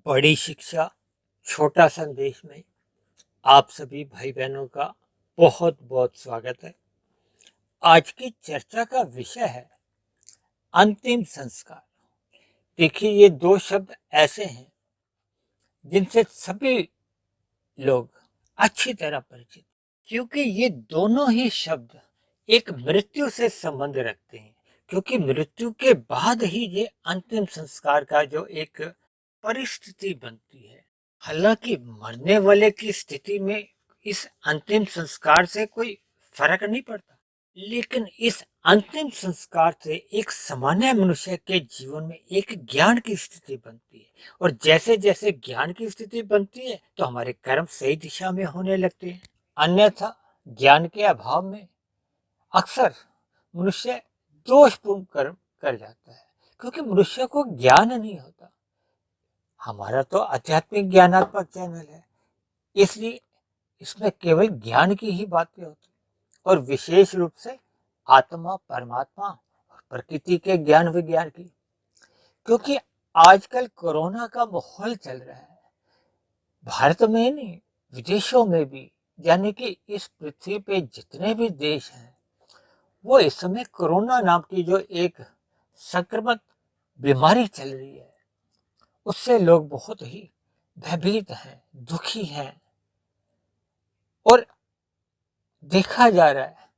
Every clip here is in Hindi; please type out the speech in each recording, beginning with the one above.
बड़ी शिक्षा छोटा संदेश में आप सभी भाई बहनों का बहुत बहुत स्वागत है। आज की चर्चा का विषय है अंतिम संस्कार। देखिए, ये दो शब्द ऐसे हैं जिनसे सभी लोग अच्छी तरह परिचित, क्योंकि ये दोनों ही शब्द एक मृत्यु से संबंध रखते हैं। क्योंकि मृत्यु के बाद ही ये अंतिम संस्कार का जो एक परिस्थिति बनती है। हालांकि मरने वाले की स्थिति में इस अंतिम संस्कार से कोई फर्क नहीं पड़ता, लेकिन इस अंतिम संस्कार से एक सामान्य मनुष्य के जीवन में एक ज्ञान की स्थिति बनती है। और जैसे जैसे ज्ञान की स्थिति बनती है तो हमारे कर्म सही दिशा में होने लगते हैं। अन्यथा ज्ञान के अभाव में अक्सर मनुष्य दोषपूर्ण कर्म कर जाता है, क्योंकि मनुष्य को ज्ञान नहीं होता। हमारा तो आध्यात्मिक ज्ञानात्मक चैनल है, इसलिए इसमें केवल ज्ञान की ही बातें होती, और विशेष रूप से आत्मा, परमात्मा और प्रकृति के ज्ञान विज्ञान की। क्योंकि आजकल कोरोना का माहौल चल रहा है, भारत में नहीं विदेशों में भी, यानी कि इस पृथ्वी पे जितने भी देश हैं वो इस समय कोरोना नाम की जो एक संक्रमण बीमारी चल रही है उससे लोग बहुत ही भयभीत हैं, दुखी हैं। और देखा जा रहा है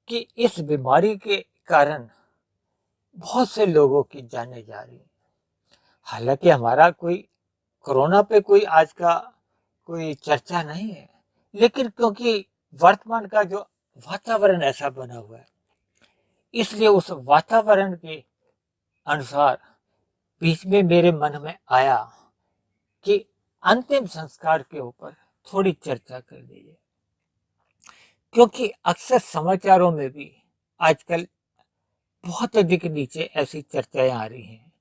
कि इस बीमारी के कारण बहुत से लोगों की जानें जा रही हैं। हालांकि हमारा कोई कोरोना पे कोई आज का कोई चर्चा नहीं है, लेकिन क्योंकि वर्तमान का जो वातावरण ऐसा बना हुआ है, इसलिए उस वातावरण के अनुसार बीच में मेरे मन में आया कि अंतिम संस्कार के ऊपर थोड़ी चर्चा कर लीजिए। क्योंकि अक्सर समाचारों में भी आजकल बहुत अधिक नीचे ऐसी चर्चाएं आ रही हैं,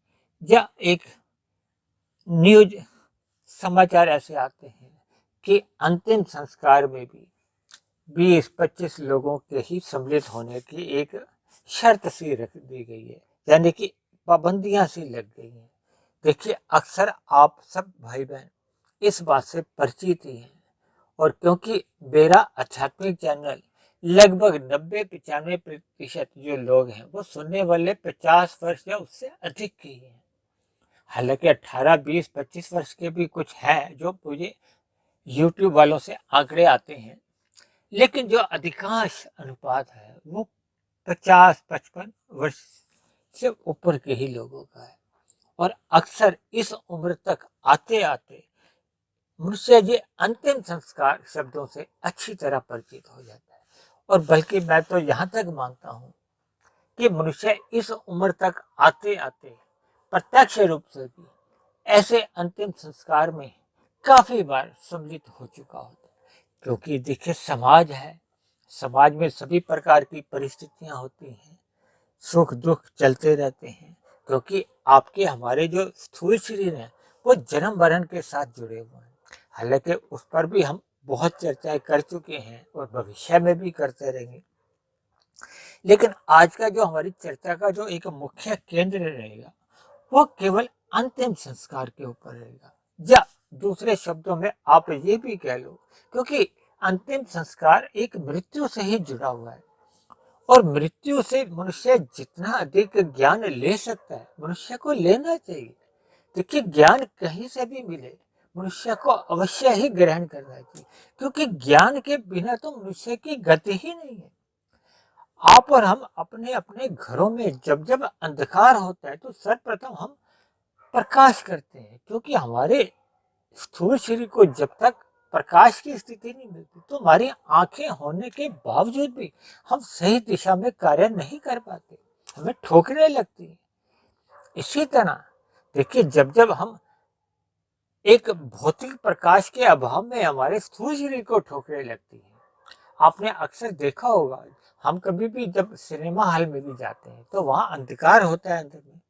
या एक न्यूज समाचार ऐसे आते हैं कि अंतिम संस्कार में भी 20-25 लोगों के ही सम्मिलित होने की एक शर्त सी रख दी गई है, यानी कि पाबंदियां सी लग गई हैं। देखिए, अक्सर आप सब भाई बहन इस बात से परिचित ही हैं, और क्योंकि मेरा आध्यात्मिक चैनल लगभग 90-95% जो लोग हैं वो सुनने वाले 50 वर्ष या उससे अधिक के ही हैं। हालांकि 18, 20, 25 वर्ष के भी कुछ हैं जो मुझे यूट्यूब वालों से आंकड़े आते हैं, लेकिन जो अधिकांश अनुपात है वो 50-55 वर्ष से ऊपर के ही लोगों का है। और अक्सर इस उम्र तक आते आते मनुष्य ये अंतिम संस्कार शब्दों से अच्छी तरह परिचित हो जाता है। और बल्कि मैं तो यहाँ तक मानता हूँ कि मनुष्य इस उम्र तक आते आते प्रत्यक्ष रूप से भी ऐसे अंतिम संस्कार में काफी बार सम्मिलित हो चुका होता है। क्योंकि देखिए, समाज है, समाज में सभी प्रकार की परिस्थितियां होती हैं, सुख दुख चलते रहते हैं। क्योंकि आपके हमारे जो स्थूल शरीर है वो जन्म मरण के साथ जुड़े हुए हैं। हालांकि उस पर भी हम बहुत चर्चाएं कर चुके हैं और भविष्य में भी करते रहेंगे, लेकिन आज का जो हमारी चर्चा का जो एक मुख्य केंद्र रहेगा वो केवल अंतिम संस्कार के ऊपर रहेगा, या दूसरे शब्दों में आप ये भी कह लो, क्योंकि अंतिम संस्कार एक मृत्यु से ही जुड़ा हुआ है। और मृत्यु से मनुष्य जितना अधिक ज्ञान ले सकता है मनुष्य को लेना चाहिए। देखिए, ज्ञान कहीं से भी मिले मनुष्य को अवश्य ही ग्रहण करना चाहिए, क्योंकि ज्ञान के बिना तो मनुष्य की गति ही नहीं है। आप और हम अपने अपने घरों में जब जब अंधकार होता है तो सर्वप्रथम हम प्रकाश करते हैं, क्योंकि हमारे स्थूल शरीर को जब तक प्रकाश की स्थिति नहीं मिलती तो हमारी आंखें होने के बावजूद भी हम सही दिशा में कार्य नहीं कर पाते, हमें ठोकरें लगती हैं। इसी तरह देखिए, जब जब हम एक भौतिक प्रकाश के अभाव में हमारे स्थूल शरीर को ठोकरें लगती हैं, आपने अक्सर देखा होगा, हम कभी भी जब सिनेमा हॉल में भी जाते हैं तो वहां अंधकार होता है अंदर में,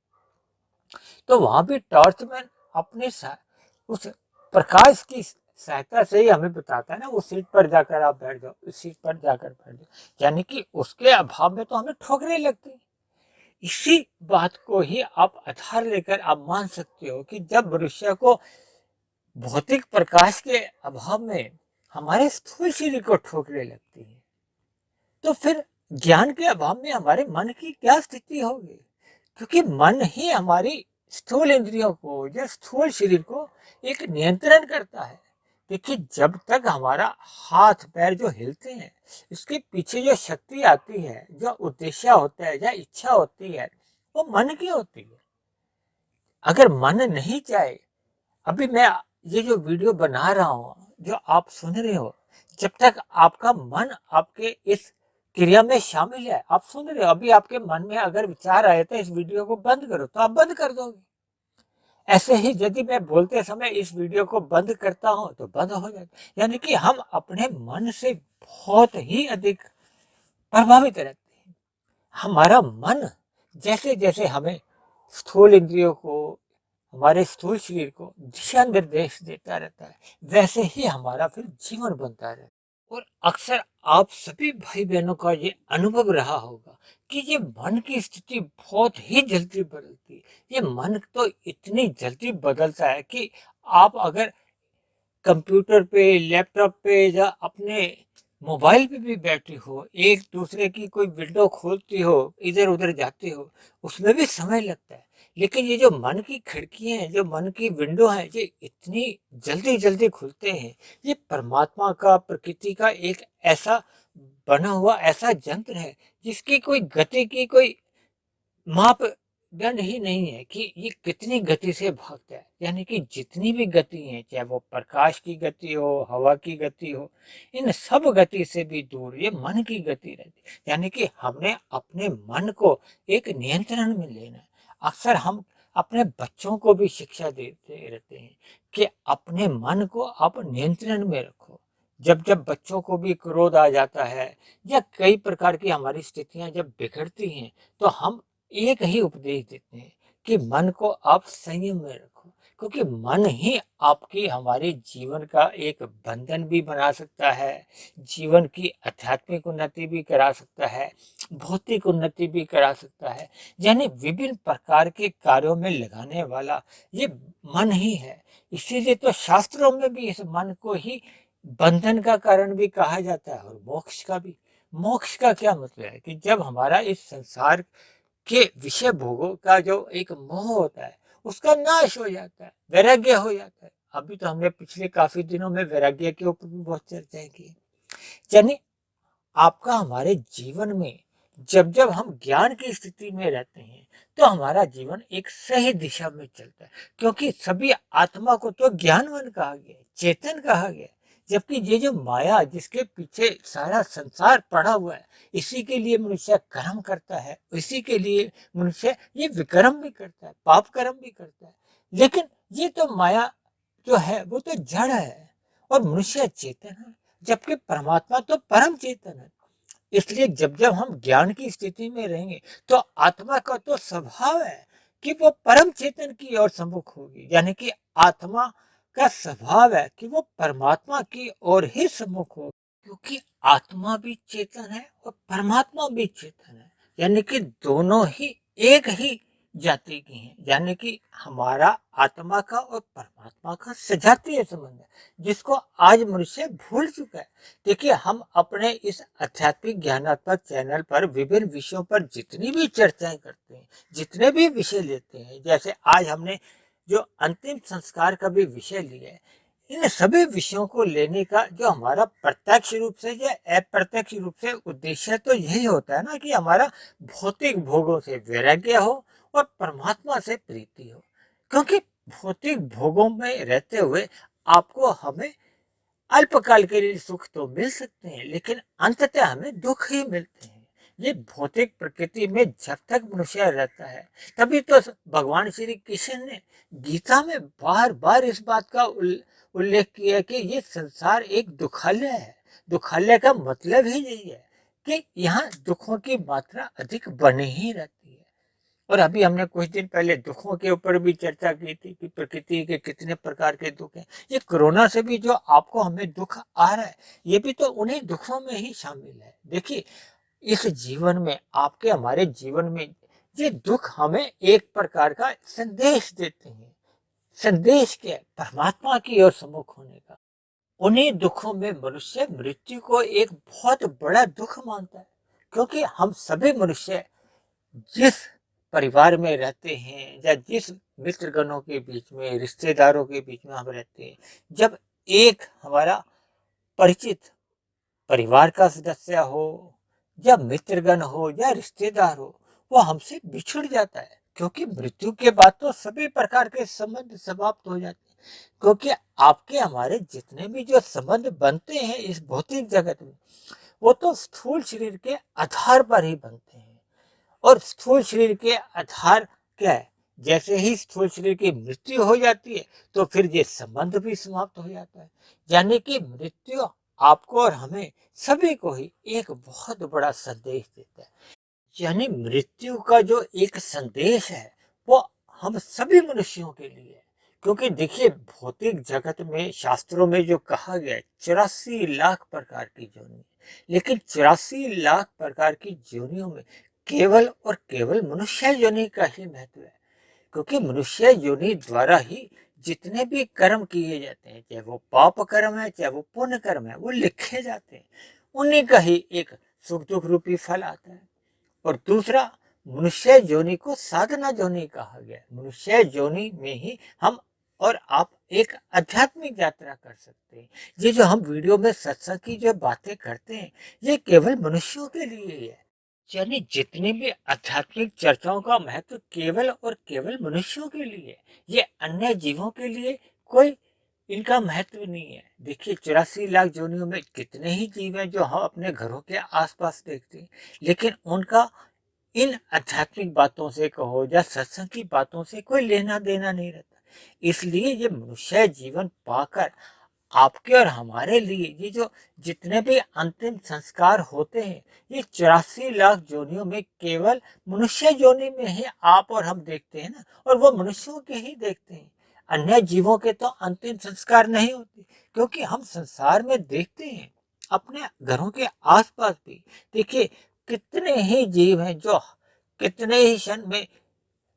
तो वहां भी टॉर्च मैन अपने उस प्रकाश की सहायता से ही हमें बताता है ना, उस सीट पर जाकर आप बैठ जाओ, इस सीट पर जाकर बैठ जाओ, यानी कि उसके अभाव में तो हमें ठोकरें लगती है। इसी बात को ही आप आधार लेकर आप मान सकते हो कि जब मनुष्य को भौतिक प्रकाश के अभाव में हमारे स्थूल शरीर को ठोकरे लगती है, तो फिर ज्ञान के अभाव में हमारे मन की क्या स्थिति होगी? क्योंकि मन ही हमारी स्थूल इंद्रियों को या स्थूल शरीर को एक नियंत्रण करता है। देखिए, जब तक हमारा हाथ पैर जो हिलते हैं, इसके पीछे जो शक्ति आती है, जो उद्देश्य होता है या इच्छा होती है, वो मन की होती है। अगर मन नहीं चाहे, अभी मैं ये जो वीडियो बना रहा हूँ, जो आप सुन रहे हो, जब तक आपका मन आपके इस क्रिया में शामिल है, आप सुन रहे हो, अभी आपके मन में अगर विचार आए तो इस वीडियो को बंद करो, तो आप बंद कर दोगे। ऐसे ही यदि मैं बोलते समय इस वीडियो को बंद करता हूं तो बंद हो जाता। यानी कि हम अपने मन से बहुत ही अधिक प्रभावित रहते हैं। हमारा मन जैसे जैसे हमें स्थूल इंद्रियों को, हमारे स्थूल शरीर को दिशा निर्देश देता रहता है, वैसे ही हमारा फिर जीवन बनता रहता है। और अक्सर आप सभी भाई बहनों का ये अनुभव रहा होगा कि ये मन की स्थिति बहुत ही जल्दी बदलती है। ये मन तो इतनी जल्दी बदलता है कि आप अगर कंप्यूटर पे, लैपटॉप पे या अपने मोबाइल पे भी बैठी हो, एक दूसरे की कोई विंडो खोलती हो, इधर उधर जाती हो, उसमें भी समय लगता है। लेकिन ये जो मन की खिड़कियां हैं, जो मन की विंडो हैं, ये इतनी जल्दी जल्दी खुलते हैं। ये परमात्मा का, प्रकृति का एक ऐसा बना हुआ ऐसा यंत्र है जिसकी कोई गति की कोई मापदंड ही नहीं है कि ये कितनी गति से भागता है। यानी कि जितनी भी गति है, चाहे वो प्रकाश की गति हो, हवा की गति हो, इन सब गति से भी दूर ये मन की गति रहती है। यानी कि हमने अपने मन को एक नियंत्रण में लेना है। अक्सर हम अपने बच्चों को भी शिक्षा देते रहते हैं कि अपने मन को आप नियंत्रण में रखो। जब जब बच्चों को भी क्रोध आ जाता है या कई प्रकार की हमारी स्थितियां जब बिगड़ती हैं, तो हम एक ही उपदेश देते हैं कि मन को आप संयम में रखो, क्योंकि मन ही आपकी हमारे जीवन का एक बंधन भी बना सकता है, जीवन की आध्यात्मिक उन्नति भी करा सकता है, भौतिक उन्नति भी करा सकता है। यानी विभिन्न प्रकार के कार्यों में लगाने वाला ये मन ही है। इसीलिए तो शास्त्रों में भी इस मन को ही बंधन का कारण भी कहा जाता है और मोक्ष का भी। मोक्ष का क्या मतलब है कि जब हमारा इस संसार के विषय भोगों का जो एक मोह होता है, उसका नाश हो जाता है, वैराग्य हो जाता है। अभी तो हमने पिछले काफी दिनों में वैराग्य के ऊपर भी बहुत चर्चाएं की। यानी आपका हमारे जीवन में जब जब हम ज्ञान की स्थिति में रहते हैं, तो हमारा जीवन एक सही दिशा में चलता है, क्योंकि सभी आत्मा को तो ज्ञानवान कहा गया, चेतन कहा गया। जबकि ये जो माया जिसके पीछे सारा संसार पड़ा हुआ है, इसी के लिए मनुष्य कर्म करता है, इसी के लिए मनुष्य ये विकर्म भी करता है, पाप कर्म भी करता है। लेकिन ये तो माया जो है वो तो जड़ है और मनुष्य चेतन है, जबकि परमात्मा तो परम चेतन है। इसलिए जब जब हम ज्ञान की स्थिति में रहेंगे, तो आत्मा का तो स्वभाव है कि वो परम चेतन की ओर सम्मुख होगी। यानी कि आत्मा का स्वभाव है कि वो परमात्मा की ओर ही सम्मुख होगी, क्योंकि आत्मा भी चेतन है और परमात्मा भी चेतन है। यानी कि दोनों ही एक ही जाति की हैं। यानी कि हमारा आत्मा का और परमात्मा का सजातीय संबंध है, जिसको आज मनुष्य भूल चुका है। देखिए, हम अपने इस आध्यात्मिक ज्ञानात्मक चैनल पर विभिन्न विषयों पर जितनी भी चर्चाएं करते हैं, जितने भी विषय लेते हैं, जैसे आज हमने जो अंतिम संस्कार का भी विषय लिया है, इन सभी विषयों को लेने का जो हमारा प्रत्यक्ष रूप से या अप्रत्यक्ष रूप से उद्देश्य तो यही होता है ना कि हमारा भौतिक भोगों से वैराग्य हो और परमात्मा से प्रीति हो। क्योंकि भौतिक भोगों में रहते हुए आपको हमें अल्पकाल के लिए सुख तो मिल सकते हैं, लेकिन अंततः हमें दुख ही मिलते हैं। ये भौतिक प्रकृति में जब तक मनुष्य रहता है, तभी तो भगवान श्री कृष्ण ने गीता में बार बार इस बात का उल्लेख किया कि ये संसार एक दुखालय है। दुखालय का मतलब ही यही है कि यहाँ दुखों की मात्रा अधिक बनी ही रहती है। और अभी हमने कुछ दिन पहले दुखों के ऊपर भी चर्चा की थी कि प्रकृति के कितने प्रकार के दुख हैं। ये कोरोना से भी जो आपको हमें दुख आ रहा है, ये भी तो उन्हीं दुखों में ही शामिल है। देखिए, इस जीवन में, आपके हमारे जीवन में ये दुख हमें एक प्रकार का संदेश देते हैं। संदेश क्या है? परमात्मा की ओर सम्मुख होने का। उन्हीं दुखों में मनुष्य मृत्यु को एक बहुत बड़ा दुख मानता है, क्योंकि हम सभी मनुष्य जिस परिवार में रहते हैं या जिस मित्रगणों के बीच में, रिश्तेदारों के बीच में हम रहते हैं, जब एक हमारा परिचित परिवार का सदस्य हो या मित्रगण हो या रिश्तेदार हो, वो हमसे बिछुड़ जाता है, क्योंकि मृत्यु के बाद तो सभी प्रकार के संबंध समाप्त हो जाते हैं। क्योंकि आपके हमारे जितने भी जो संबंध बनते हैं इस भौतिक जगत में, वो तो स्थूल शरीर के आधार पर ही बनते हैं। और स्थूल शरीर के आधार क्या है? जैसे ही स्थूल शरीर की मृत्यु हो जाती है तो फिर ये संबंध भी समाप्त हो जाता है। यानी कि मृत्यु आपको और हमें सभी को ही एक बहुत बड़ा संदेश देता है। यानी मृत्यु का जो एक संदेश है वो हम सभी मनुष्यों के लिए है। क्योंकि देखिए, भौतिक जगत में शास्त्रों में जो कहा गया है 84 लाख प्रकार की योनि, लेकिन 84 लाख प्रकार की योनियों में केवल और केवल मनुष्य योनि का ही महत्व है। क्योंकि मनुष्य योनि द्वारा ही जितने भी कर्म किए जाते हैं, चाहे वो पाप कर्म है चाहे वो पुण्य कर्म है, वो लिखे जाते हैं। उन्हीं का ही एक सुख दुख रूपी फल आता है। और दूसरा, मनुष्य योनि को साधना योनि कहा गया है। मनुष्य योनि में ही हम और आप एक आध्यात्मिक यात्रा कर सकते हैं। ये जो हम वीडियो में सत्संग की जो बातें करते हैं, ये केवल मनुष्यों के लिए ही है। यानी जितनी भी आध्यात्मिक चर्चाओं का महत्व केवल और केवल मनुष्यों के लिए, ये अन्य जीवों के लिए कोई इनका महत्व नहीं है। देखिए, 84 लाख योनियों में कितने ही जीव हैं जो हम अपने घरों के आसपास देखते हैं, लेकिन उनका इन आध्यात्मिक बातों से कहो या सत्संग की बातों से कोई लेना देना नहीं रहता। इसलिए ये मनुष्य जीवन पाकर आपके और हमारे लिए ये जो जितने भी अंतिम संस्कार होते हैं, ये 84 लाख योनियों में केवल मनुष्य योनि में ही आप और हम देखते हैं ना, और वो मनुष्यों के ही देखते हैं। अन्य जीवों के तो अंतिम संस्कार नहीं होते, क्योंकि हम संसार में देखते हैं अपने घरों के आसपास भी। देखिए, कितने ही जीव हैं जो कितने ही क्षण में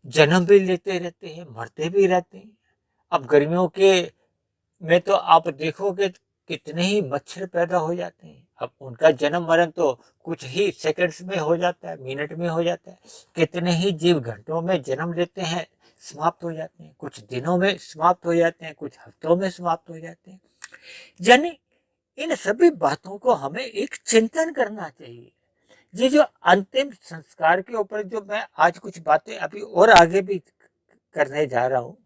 जन्म भी लेते रहते हैं, मरते भी रहते हैं। अब गर्मियों के में तो आप देखोगे कितने ही मच्छर पैदा हो जाते हैं। अब उनका जन्म मरण तो कुछ ही सेकंड्स में हो जाता है, मिनट में हो जाता है। कितने ही जीव घंटों में जन्म लेते हैं, समाप्त हो जाते हैं, कुछ दिनों में समाप्त हो जाते हैं, कुछ हफ्तों में समाप्त हो जाते हैं। यानी इन सभी बातों को हमें एक चिंतन करना चाहिए। ये जो अंतिम संस्कार के ऊपर जो मैं आज कुछ बातें अभी और आगे भी करने जा रहा हूँ,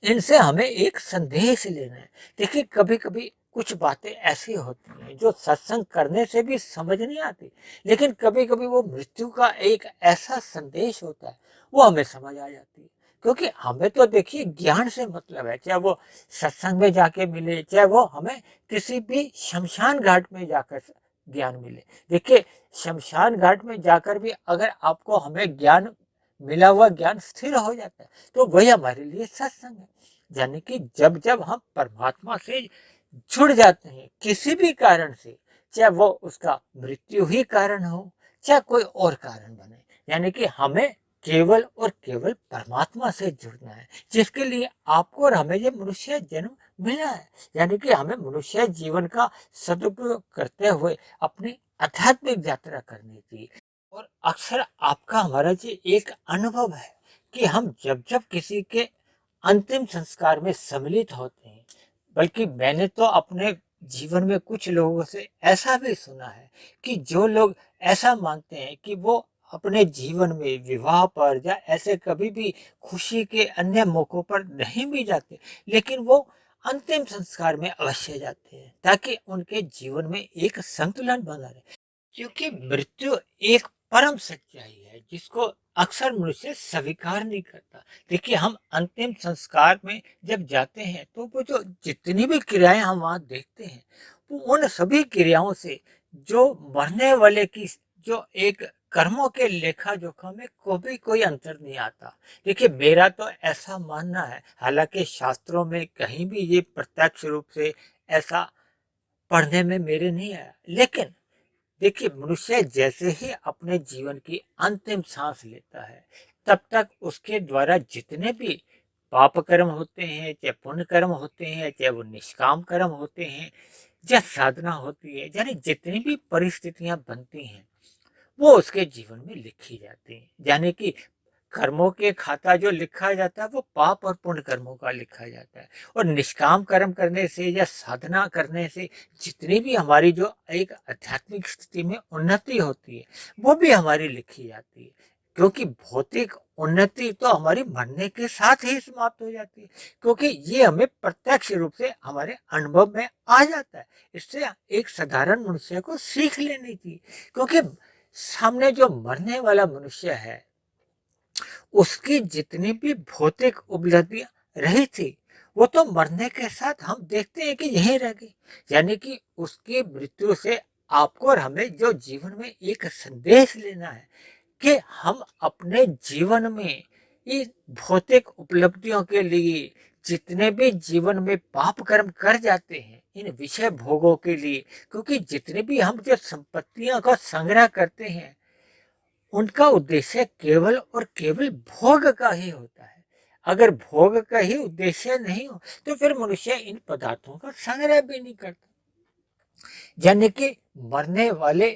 इनसे हमें एक संदेश लेना है। देखिए, कभी कभी कुछ बातें ऐसी होती हैं जो सत्संग करने से भी समझ नहीं आती, लेकिन कभी कभी वो मृत्यु का एक ऐसा संदेश होता है, वो हमें समझ आ जाती है। क्योंकि हमें तो देखिए ज्ञान से मतलब है, चाहे वो सत्संग में जाके मिले, चाहे वो हमें किसी भी शमशान घाट में जाकर ज्ञान मिले। देखिए, शमशान घाट में जाकर भी अगर आपको हमें ज्ञान मिला हुआ ज्ञान स्थिर हो जाता है, तो वही हमारे लिए सत्संग है। यानी कि जब जब हम परमात्मा से जुड़ जाते हैं किसी भी कारण से, चाहे वो उसका मृत्यु ही कारण हो, चाहे कोई और कारण बने, यानी कि हमें केवल और केवल परमात्मा से जुड़ना है, जिसके लिए आपको और हमें ये मनुष्य जन्म मिला है। यानी कि हमें मनुष्य जीवन का सदुपयोग करते हुए अपनी आध्यात्मिक यात्रा करनी चाहिए। और अक्सर आपका हमारा जो एक अनुभव है कि हम जब जब किसी के अंतिम संस्कार में सम्मिलित होते हैं, बल्कि मैंने तो अपने जीवन में कुछ लोगों से ऐसा भी सुना है कि जो लोग ऐसा मानते हैं कि वो अपने जीवन में विवाह पर या ऐसे कभी भी खुशी के अन्य मौकों पर नहीं भी जाते, लेकिन वो अंतिम संस्कार में अवश्य जाते हैं, ताकि उनके जीवन में एक संतुलन बना रहे। क्योंकि मृत्यु एक परम सच्चाई है जिसको अक्सर मनुष्य स्वीकार नहीं करता। देखिए, हम अंतिम संस्कार में जब जाते हैं तो वो जो जितनी भी क्रियाएं हम वहां देखते हैं, वो उन सभी क्रियाओं से जो मरने वाले की जो एक कर्मों के लेखा जोखा में कोई अंतर नहीं आता। देखिए, मेरा तो ऐसा मानना है, हालांकि शास्त्रों में कहीं भी ये प्रत्यक्ष रूप से ऐसा पढ़ने में मेरे नहीं आया, लेकिन देखिए, मनुष्य जैसे ही अपने जीवन की अंतिम सांस लेता है, तब तक उसके द्वारा जितने भी पाप कर्म होते हैं, चाहे पुण्य कर्म होते हैं, चाहे वो निष्काम कर्म होते हैं, या साधना होती है, यानी जितनी भी परिस्थितियां बनती हैं, वो उसके जीवन में लिखी जाती हैं। यानी कि कर्मों के खाता जो लिखा जाता है, वो पाप और पुण्य कर्मों का लिखा जाता है। और निष्काम कर्म करने से या साधना करने से जितनी भी हमारी जो एक आध्यात्मिक स्थिति में उन्नति होती है, वो भी हमारी लिखी जाती है। क्योंकि भौतिक उन्नति तो हमारी मरने के साथ ही समाप्त हो जाती है, क्योंकि ये हमें प्रत्यक्ष रूप से हमारे अनुभव में आ जाता है। इससे एक साधारण मनुष्य को सीख लेनी चाहिए, क्योंकि सामने जो मरने वाला मनुष्य है, उसकी जितनी भी भौतिक उपलब्धियां रही थी, वो तो मरने के साथ हम देखते हैं कि यहीं रह गई। यानी कि उसकी मृत्यु से आपको और हमें जो जीवन में एक संदेश लेना है कि हम अपने जीवन में इन भौतिक उपलब्धियों के लिए जितने भी जीवन में पाप कर्म कर जाते हैं, इन विषय भोगों के लिए, क्योंकि जितने भी हम जो संपत्तियों का संग्रह करते हैं, उनका उद्देश्य केवल और केवल भोग का ही होता है। अगर भोग का ही उद्देश्य नहीं हो, तो फिर मनुष्य इन पदार्थों का संग्रह भी नहीं करता। यानी कि मरने वाले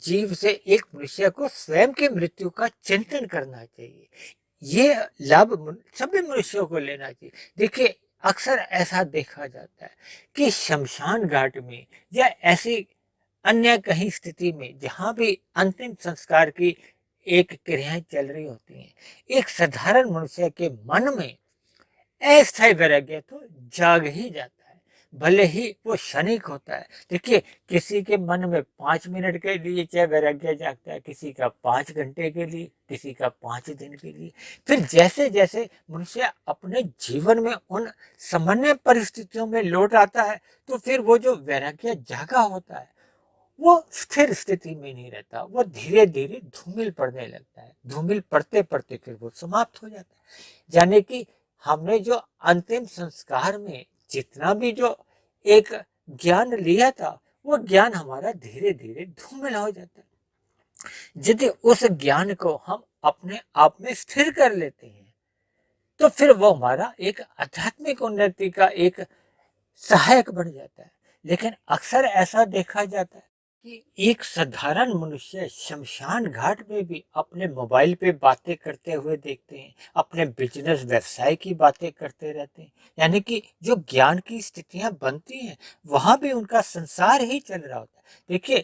जीव से एक मनुष्य को स्वयं की मृत्यु का चिंतन करना चाहिए। ये लाभ सभी मनुष्यों को लेना चाहिए। देखिए, अक्सर ऐसा देखा जाता है कि शमशान घाट में या ऐसी अन्य कहीं स्थिति में जहां भी अंतिम संस्कार की एक क्रियाएं चल रही होती हैं, एक साधारण मनुष्य के मन में अस्थायी वैराग्य तो जाग ही जाता है, भले ही वो क्षणिक होता है। देखिए, किसी के मन में 5 मिनट के लिए चाहे वैराग्य जागता है, किसी का 5 घंटे के लिए, किसी का 5 दिन के लिए। फिर जैसे जैसे मनुष्य अपने जीवन में उन सामान्य परिस्थितियों में लौट आता है, तो फिर वो जो वैराग्य जागा होता है, वो स्थिर स्थिति में नहीं रहता, वो धीरे धीरे धूमिल पड़ने लगता है। धूमिल पड़ते पड़ते फिर वो समाप्त हो जाता है। यानी कि हमने जो अंतिम संस्कार में जितना भी जो एक ज्ञान लिया था, वो ज्ञान हमारा धीरे धीरे धूमिल हो जाता है। यदि उस ज्ञान को हम अपने आप में स्थिर कर लेते हैं, तो फिर वो हमारा एक आध्यात्मिक उन्नति का एक सहायक बन जाता है। लेकिन अक्सर ऐसा देखा जाता है कि एक साधारण मनुष्य शमशान घाट में भी अपने मोबाइल पे बातें करते हुए देखते हैं, अपने बिजनेस व्यवसाय की बातें करते रहते हैं। यानी कि जो ज्ञान की स्थितियां बनती हैं, वहां भी उनका संसार ही चल रहा होता है। देखिए,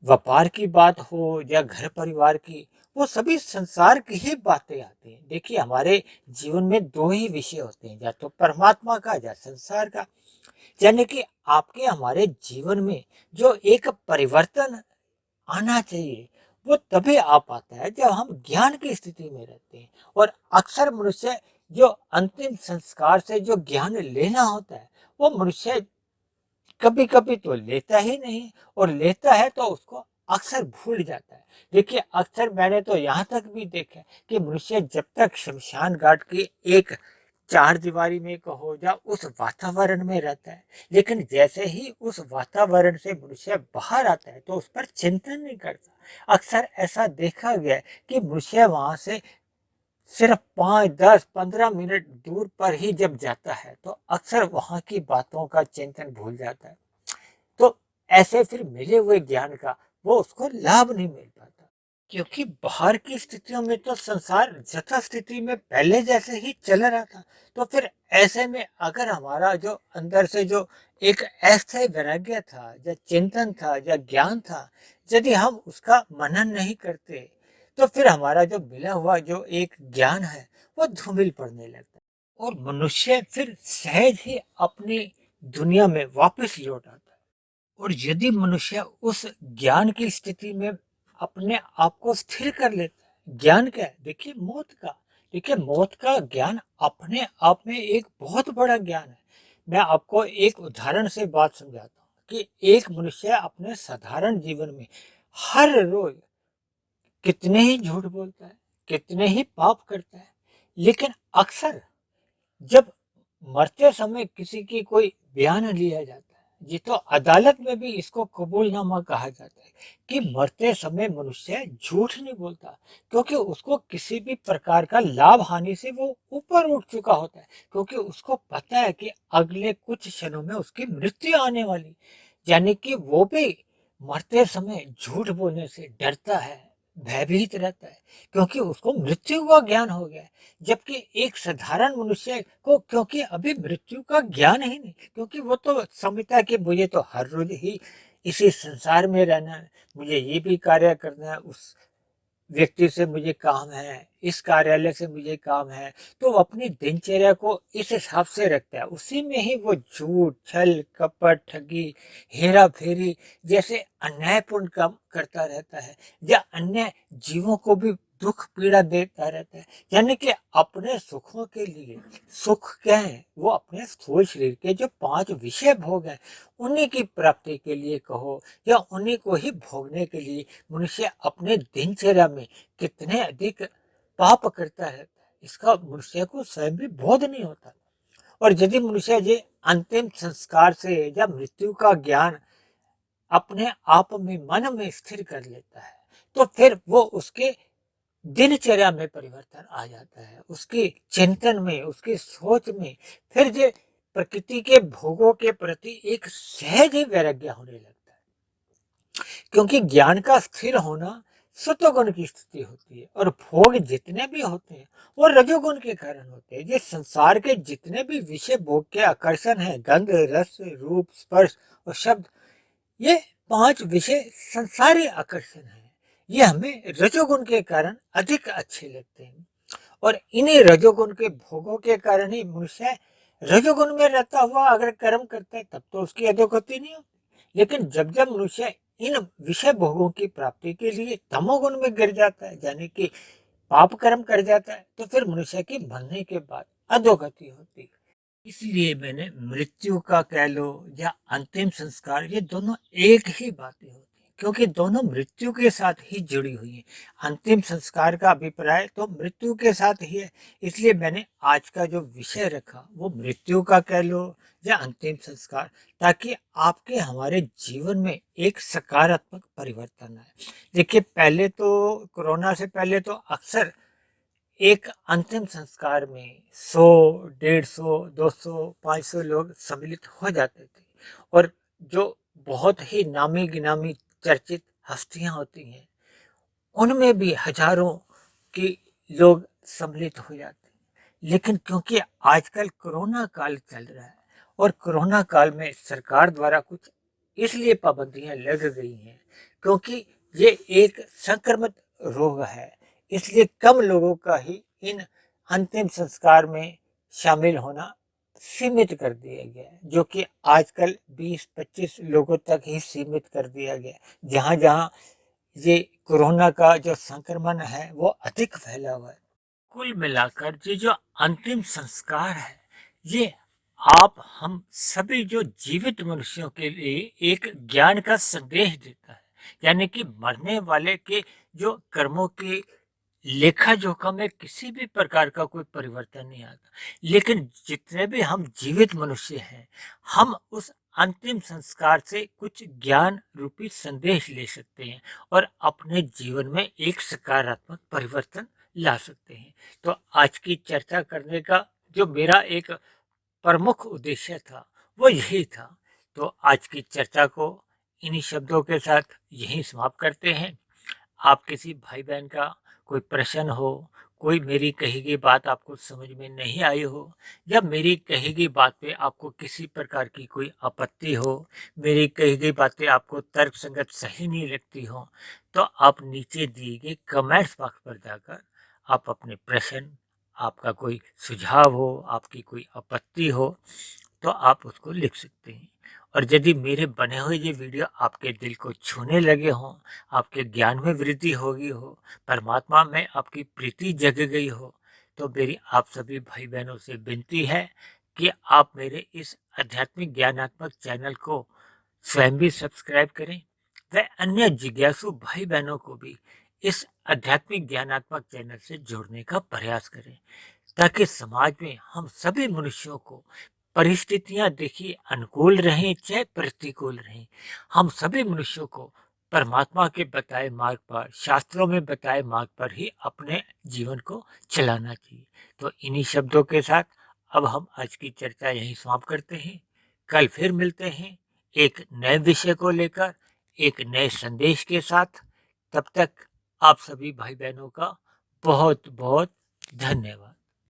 व्यापार की बात हो या घर परिवार की, वो सभी संसार की ही बातें आती हैं। देखिए, हमारे जीवन में दो ही विषय होते हैं, या तो परमात्मा का या संसार का। यानी कि आपके हमारे जीवन में जो एक परिवर्तन आना चाहिए, वो तभी आ पाता है जब हम ज्ञान की स्थिति में रहते हैं। और अक्सर मनुष्य जो अंतिम संस्कार से जो ज्ञान लेना होता है, वो मनुष्य कभी कभी तो लेता ही नहीं, और लेता है तो उसको अक्सर भूल जाता है। देखिए, अक्सर मैंने तो यहाँ तक भी देखा है कि मनुष्य जब तक शमशान घाट की एक चार दीवारी में कहो या उस वातावरण में रहता है, लेकिन जैसे ही उस वातावरण से मनुष्य बाहर आता है, तो उस पर चिंतन नहीं करता। अक्सर ऐसा देखा गया है कि मनुष्य वहां से सिर्फ 5, 10, 15 मिनट दूर पर ही जब जाता है, तो अक्सर वहां की बातों का चिंतन भूल जाता है। तो ऐसे फिर मिले हुए ज्ञान का वो उसको लाभ नहीं मिल पाता, क्योंकि बाहर की स्थितियों में तो संसार यथा स्थिति में पहले जैसे ही चल रहा था। तो फिर ऐसे में अगर हमारा जो अंदर से जो एक अस्थायी वैराग्य था, या चिंतन था, या ज्ञान था, यदि हम उसका मनन नहीं करते, तो फिर हमारा जो मिला हुआ जो एक ज्ञान है, वो धूमिल पड़ने लगता है, और मनुष्य फिर सहज ही अपनी दुनिया में वापस लौट आता है। और यदि मनुष्य उस ज्ञान की स्थिति में अपने आप को स्थिर कर लेता है, ज्ञान क्या है? देखिए, मौत का। देखिए, मौत का ज्ञान अपने आप में एक बहुत बड़ा ज्ञान है। मैं आपको एक उदाहरण से बात समझाता हूँ कि एक मनुष्य अपने साधारण जीवन में हर रोज कितने ही झूठ बोलता है, कितने ही पाप करता है, लेकिन अक्सर जब मरते समय किसी की कोई बयान लिया जाता है, जी, तो अदालत में भी इसको कबूलनामा कहा जाता है कि मरते समय मनुष्य झूठ नहीं बोलता, क्योंकि उसको किसी भी प्रकार का लाभ हानि से वो ऊपर उठ चुका होता है, क्योंकि उसको पता है कि अगले कुछ क्षणों में उसकी मृत्यु आने वाली, यानी कि वो भी मरते समय झूठ बोलने से डरता है, भयभीत रहता है, क्योंकि उसको मृत्यु का ज्ञान हो गया है। जबकि एक साधारण मनुष्य को क्योंकि अभी मृत्यु का ज्ञान ही नहीं, क्योंकि वो तो समझता है कि मुझे तो हर रोज ही इसी संसार में रहना है, मुझे ये भी कार्य करना है, उस व्यक्ति से मुझे काम है, इस कार्यालय से मुझे काम है, तो वो अपनी दिनचर्या को इस हिसाब से रखता है, उसी में ही वो झूठ, छल, कपट, ठगी, हेरा फेरी जैसे अन्यायपूर्ण काम करता रहता है, या अन्य जीवों को भी दुख पीड़ा देता रहता है। यानी कि अपने सुखों के लिए, सुख क्या है, वो अपने स्थूल शरीर के जो 5 विषय भोग हैं, उन्हीं की प्राप्ति के लिए कहो, या उन्हीं को ही भोगने के लिए मनुष्य अपने दिनचर्या में कितने अधिक पाप करता है, इसका मनुष्य को स्वयं भी बोध नहीं होता। और यदि मनुष्य ये अंतिम संस्कार से या मृत्यु का ज्ञान अपने आप में, मन में स्थिर कर लेता है, तो फिर वो उसके दिनचर्या में परिवर्तन आ जाता है, उसकी चिंतन में, उसकी सोच में फिर ये प्रकृति के भोगों के प्रति एक सहज ही वैराग्य होने लगता है, क्योंकि ज्ञान का स्थिर होना सत्वगुण की स्थिति होती है, और भोग जितने भी होते हैं वो रजोगुण के कारण होते हैं। ये संसार के जितने भी विषय भोग के आकर्षण है, गंध, रस, रूप, स्पर्श और शब्द, ये 5 विषय संसारी आकर्षण है, ये हमें रजोगुण के कारण अधिक अच्छे लगते हैं, और इन्हीं रजोगुण के भोगों के कारण ही मनुष्य रजोगुण में रहता हुआ अगर कर्म करता है तब तो उसकी अधोगति नहीं होती। लेकिन जब जब मनुष्य इन विषय भोगों की प्राप्ति के लिए तमोगुण में गिर जाता है, यानी कि पाप कर्म कर जाता है, तो फिर मनुष्य की मरने के बाद अधोगति होती है। इसलिए मैंने मृत्यु का कह लो या अंतिम संस्कार, ये दोनों एक ही बातें होती हैं, क्योंकि दोनों मृत्यु के साथ ही जुड़ी हुई हैं। अंतिम संस्कार का अभिप्राय तो मृत्यु के साथ ही है, इसलिए मैंने आज का जो विषय रखा वो मृत्यु का कह लो या अंतिम संस्कार, ताकि आपके हमारे जीवन में एक सकारात्मक परिवर्तन आए। देखिए, पहले तो कोरोना से पहले तो अक्सर एक अंतिम संस्कार में 100, 150, 200, 500 लोग सम्मिलित हो जाते थे, और जो बहुत ही नामी गिनामी चर्चित हस्तियां होती हैं, उनमें भी हजारों की लोग सम्मिलित हो जाते हैं। लेकिन क्योंकि आजकल कोरोना काल चल रहा है, और कोरोना काल में सरकार द्वारा कुछ इसलिए पाबंदियां लग गई हैं, क्योंकि ये एक संक्रमित रोग है, इसलिए कम लोगों का ही इन अंतिम संस्कार में शामिल होना सीमित कर दिया गया है, जो कि आजकल 20-25 लोगों तक ही सीमित कर दिया गया है, जहां जहां ये कोरोना का जो संक्रमण है वो अधिक फैला हुआ है। कुल मिलाकर ये जो अंतिम संस्कार है, ये आप हम सभी जो जीवित मनुष्यों के लिए एक ज्ञान का संदेश देता है, यानी कि मरने वाले के जो कर्मों की लेखा जोखा में किसी भी प्रकार का कोई परिवर्तन नहीं आता, लेकिन जितने भी हम जीवित मनुष्य हैं, हम उस अंतिम संस्कार से कुछ ज्ञान रूपी संदेश ले सकते हैं, और अपने जीवन में एक सकारात्मक परिवर्तन ला सकते हैं। तो आज की चर्चा करने का जो मेरा एक प्रमुख उद्देश्य था वो यही था। तो आज की चर्चा को इन्हीं शब्दों के साथ यहीं समाप्त करते हैं। आप किसी भाई बहन का कोई प्रश्न हो, कोई मेरी कही गई बात आपको समझ में नहीं आई हो, या मेरी कही गई बात पे आपको किसी प्रकार की कोई आपत्ति हो, मेरी कही गई बातें आपको तर्कसंगत सही नहीं लगती हो, तो आप नीचे दिए गए कमेंट्स बॉक्स पर जाकर आप अपने प्रश्न, आपका कोई सुझाव हो, आपकी कोई आपत्ति हो, तो आप उसको लिख सकते हैं। और यदि मेरे बने हुए ये वीडियो आपके दिल को छूने लगे हों, आपके ज्ञान में वृद्धि हो गई हो, परमात्मा में आपकी प्रीति जग गई हो, तो मेरी आप सभी भाई बहनों से विनती है कि आप मेरे इस आध्यात्मिक ज्ञानात्मक चैनल को स्वयं भी सब्सक्राइब करें, व अन्य जिज्ञासु भाई बहनों को भी इस आध्यात्मिक ज्ञानात्मक चैनल से जोड़ने का प्रयास करें, ताकि समाज में हम सभी मनुष्यों को परिस्थितियां देखिए अनुकूल रहें चाहे प्रतिकूल रहें, हम सभी मनुष्यों को परमात्मा के बताए मार्ग पर, शास्त्रों में बताए मार्ग पर ही अपने जीवन को चलाना चाहिए। तो इन्हीं शब्दों के साथ अब हम आज की चर्चा यहीं समाप्त करते हैं। कल फिर मिलते हैं एक नए विषय को लेकर, एक नए संदेश के साथ। तब तक आप सभी भाई बहनों का बहुत बहुत धन्यवाद।